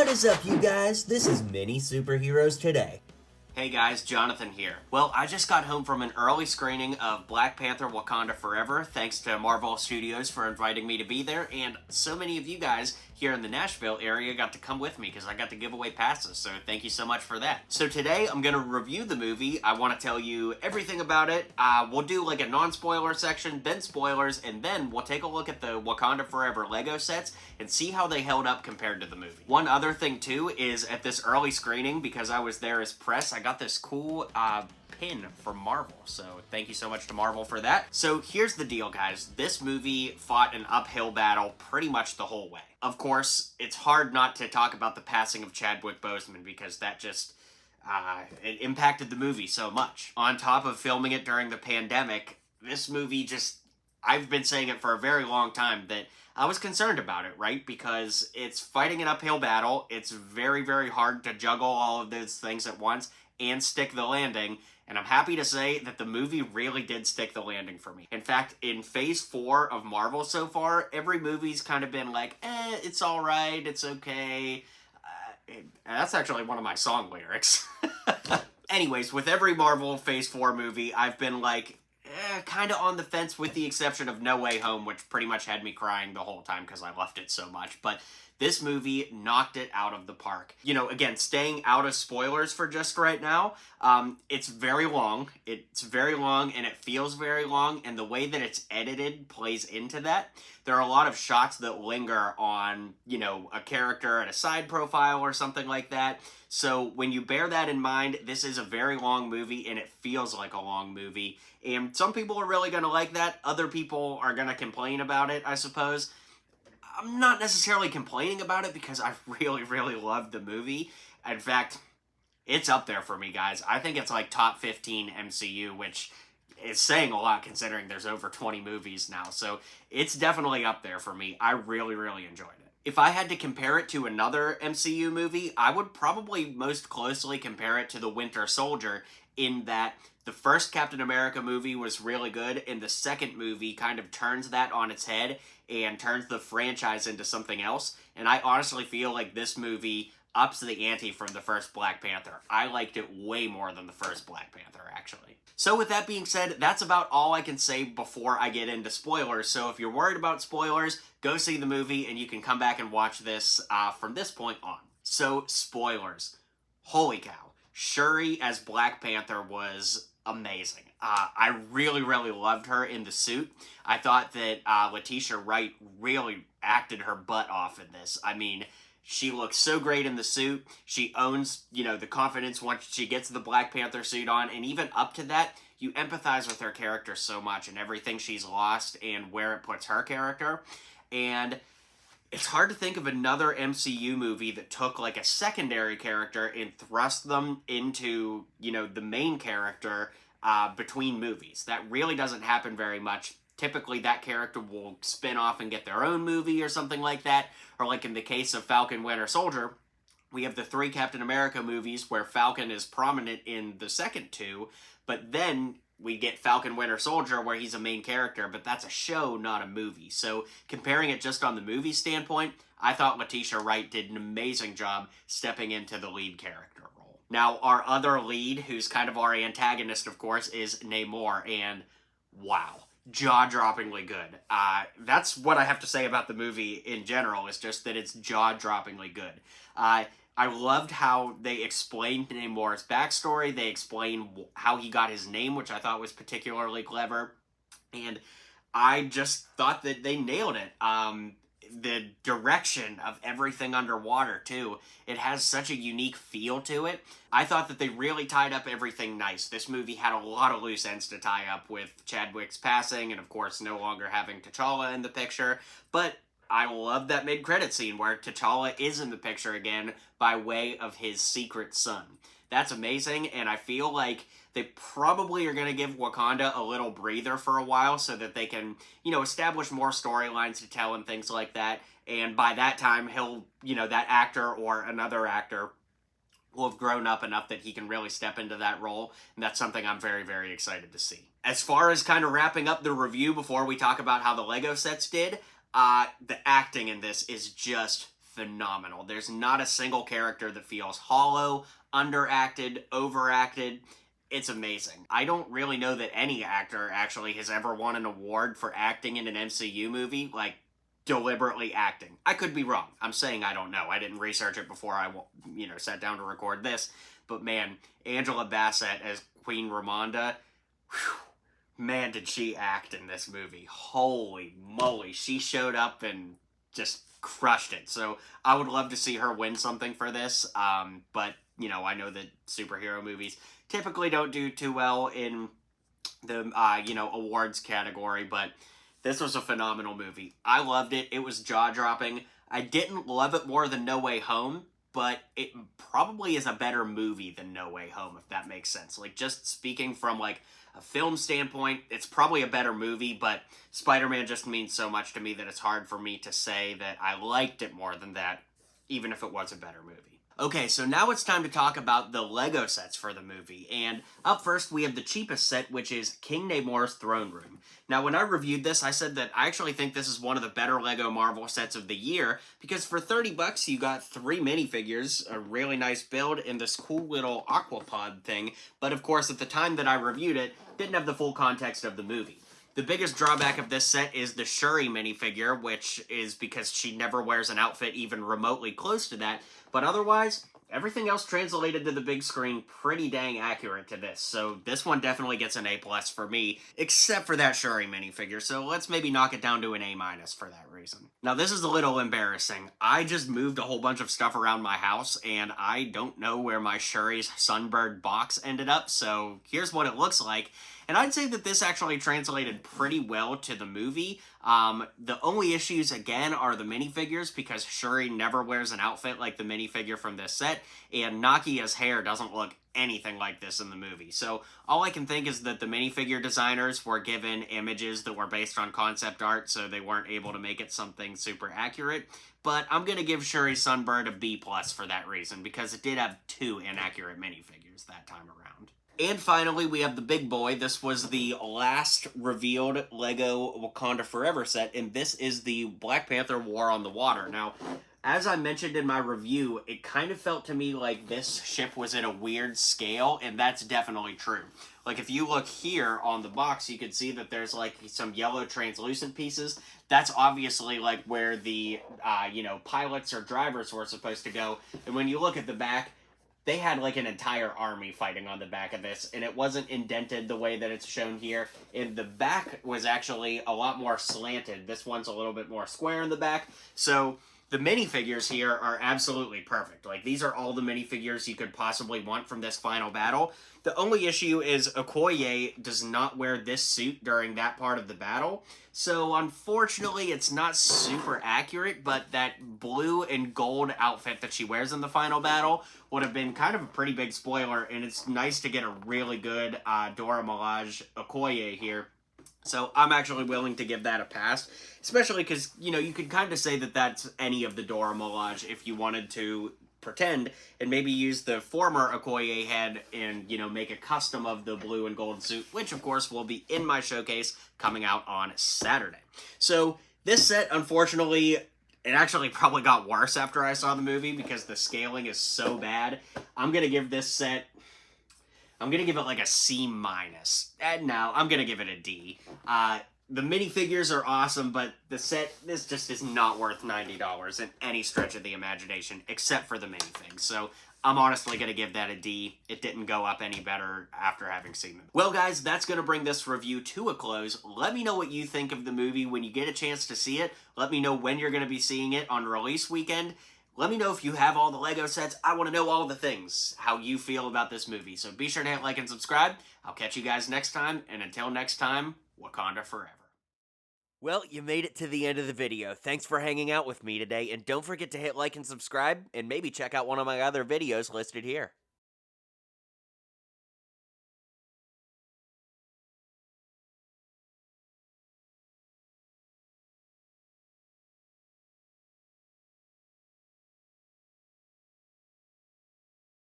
What is up, you guys? This is Mini Superheroes Today. Hey guys, Jonathan here. Well, I just got home from an early screening of Black Panther Wakanda Forever, thanks to Marvel Studios for inviting me to be there, and so many of you guys here in the Nashville area got to come with me because I got to give away passes, so thank you so much for that. So today I'm going to review the movie. I want to tell you everything about it. We'll do like a non-spoiler section, then spoilers, and then we'll take a look at the Wakanda Forever LEGO sets and see how they held up compared to the movie. One other thing too is at this early screening, because I was there as press, I got this cool pin from Marvel, so thank you so much to Marvel for that. So here's the deal, guys. This movie fought an uphill battle pretty much the whole way. Of course, it's hard not to talk about the passing of Chadwick Boseman because that just it impacted the movie so much. On top of filming it during the pandemic, this movie just, I've been saying it for a very long time that I was concerned about it, right? Because it's fighting an uphill battle. It's very, very hard to juggle all of those things at once and stick the landing. And I'm happy to say that the movie really did stick the landing for me. In fact, in Phase 4 of Marvel so far, every movie's kind of been like, it's alright, it's okay. That's actually one of my song lyrics. Anyways, with every Marvel Phase 4 movie, I've been like, kind of on the fence with the exception of No Way Home, which pretty much had me crying the whole time because I loved it so much. But this movie knocked it out of the park. You know, again, staying out of spoilers for just right now, it's very long. It's very long and it feels very long, and the way that it's edited plays into that. There are a lot of shots that linger on, you know, a character at a side profile or something like that. So when you bear that in mind, this is a very long movie and it feels like a long movie. And some people are really going to like that. Other people are going to complain about it, I suppose. I'm not necessarily complaining about it because I really, really loved the movie. In fact, it's up there for me, guys. I think it's like top 15 MCU, which is saying a lot considering there's over 20 movies now. So it's definitely up there for me. I really, really enjoyed it. If I had to compare it to another MCU movie, I would probably most closely compare it to The Winter Soldier, in that the first Captain America movie was really good, and the second movie kind of turns that on its head and turns the franchise into something else. And I honestly feel like this movie ups the ante from the first Black Panther. I liked it way more than the first Black Panther, actually. So with that being said, that's about all I can say before I get into spoilers. So if you're worried about spoilers, go see the movie and you can come back and watch this from this point on. So, spoilers. Holy cow. Shuri as Black Panther was amazing. I really, really loved her in the suit. I thought that Letitia Wright really acted her butt off in this. I mean, she looks so great in the suit. She owns, you know, the confidence once she gets the Black Panther suit on. And even up to that, you empathize with her character so much and everything she's lost and where it puts her character. And it's hard to think of another MCU movie that took like a secondary character and thrust them into, you know, the main character between movies. That really doesn't happen very much. Typically that character will spin off and get their own movie or something like that. Or like in the case of Falcon Winter Soldier, we have the 3 Captain America movies where Falcon is prominent in the second 2, but then we get Falcon Winter Soldier where he's a main character, but that's a show, not a movie. So comparing it just on the movie standpoint, I thought Letitia Wright did an amazing job stepping into the lead character role. Now, our other lead, who's kind of our antagonist, of course, is Namor, and wow, jaw-droppingly good. That's what I have to say about the movie in general, is just that it's jaw-droppingly good. I loved how they explained Namor's backstory. They explained how he got his name, which I thought was particularly clever. And I just thought that they nailed it. The direction of everything underwater, too. It has such a unique feel to it. I thought that they really tied up everything nice. This movie had a lot of loose ends to tie up with Chadwick's passing and, of course, no longer having T'Challa in the picture. But I love that mid-credit scene where T'Challa is in the picture again by way of his secret son. That's amazing, and I feel like they probably are going to give Wakanda a little breather for a while so that they can, you know, establish more storylines to tell and things like that. And by that time, he'll, you know, that actor or another actor will have grown up enough that he can really step into that role, and that's something I'm very, very excited to see. As far as kind of wrapping up the review before we talk about how the LEGO sets did, the acting in this is just phenomenal. There's not a single character that feels hollow, underacted, overacted. It's amazing. I don't really know that any actor actually has ever won an award for acting in an MCU movie, like deliberately acting. I could be wrong. I'm saying I don't know. I didn't research it before I, sat down to record this. But man, Angela Bassett as Queen Ramonda, whew, man, did she act in this movie. Holy moly. She showed up and just crushed it. So I would love to see her win something for this. But, I know that superhero movies typically don't do too well in the, awards category, but this was a phenomenal movie. I loved it. It was jaw-dropping. I didn't love it more than No Way Home, but it probably is a better movie than No Way Home, if that makes sense. Like, just speaking from, like, a film standpoint, it's probably a better movie, but Spider-Man just means so much to me that it's hard for me to say that I liked it more than that, even if it was a better movie. Okay, so now it's time to talk about the LEGO sets for the movie, and up first we have the cheapest set, which is King Namor's Throne Room. Now, when I reviewed this, I said that I actually think this is one of the better LEGO Marvel sets of the year, because for $30 you got 3 minifigures, a really nice build, and this cool little aquapod thing, but of course at the time that I reviewed it, didn't have the full context of the movie. The biggest drawback of this set is the Shuri minifigure, which is because she never wears an outfit even remotely close to that, but otherwise, everything else translated to the big screen pretty dang accurate to this, so this one definitely gets an A+ for me, except for that Shuri minifigure, so let's maybe knock it down to an A- for that reason. Now, this is a little embarrassing. I just moved a whole bunch of stuff around my house, and I don't know where my Shuri's Sunbird box ended up, so here's what it looks like. And I'd say that this actually translated pretty well to the movie. The only issues, again, are the minifigures, because Shuri never wears an outfit like the minifigure from this set, and Nakia's hair doesn't look anything like this in the movie. So all I can think is that the minifigure designers were given images that were based on concept art, so they weren't able to make it something super accurate. But I'm going to give Shuri Sunbird a B+ for that reason, because it did have 2 inaccurate minifigures that time around. And finally, we have the big boy. This was the last revealed LEGO Wakanda Forever set, and this is the Black Panther War on the Water. Now, as I mentioned in my review, it kind of felt to me like this ship was at a weird scale, and that's definitely true. Like, if you look here on the box, you can see that there's, like, some yellow translucent pieces. That's obviously, like, where the, pilots or drivers were supposed to go. And when you look at the back, they had like an entire army fighting on the back of this, and it wasn't indented the way that it's shown here. And the back was actually a lot more slanted. This one's a little bit more square in the back. So the minifigures here are absolutely perfect. Like, these are all the minifigures you could possibly want from this final battle. The only issue is Okoye does not wear this suit during that part of the battle. So unfortunately, it's not super accurate, but that blue and gold outfit that she wears in the final battle would have been kind of a pretty big spoiler, and it's nice to get a really good Dora Milaje Okoye here. So I'm actually willing to give that a pass, especially because, you could kind of say that that's any of the Dora Milaje if you wanted to pretend and maybe use the former Okoye head and, make a custom of the blue and gold suit, which, of course, will be in my showcase coming out on Saturday. So this set, unfortunately, it actually probably got worse after I saw the movie because the scaling is so bad. I'm going to give this set... I'm going to give it like a C-. And no, I'm going to give it a D. The minifigures are awesome, but the set, this just is not worth $90 in any stretch of the imagination, except for the minifigs. So I'm honestly going to give that a D. It didn't go up any better after having seen them. Well, guys, that's going to bring this review to a close. Let me know what you think of the movie when you get a chance to see it. Let me know when you're going to be seeing it on release weekend. Let me know if you have all the LEGO sets. I want to know all the things, how you feel about this movie. So be sure to hit like and subscribe. I'll catch you guys next time. And until next time, Wakanda Forever. Well, you made it to the end of the video. Thanks for hanging out with me today. And don't forget to hit like and subscribe. And maybe check out one of my other videos listed here.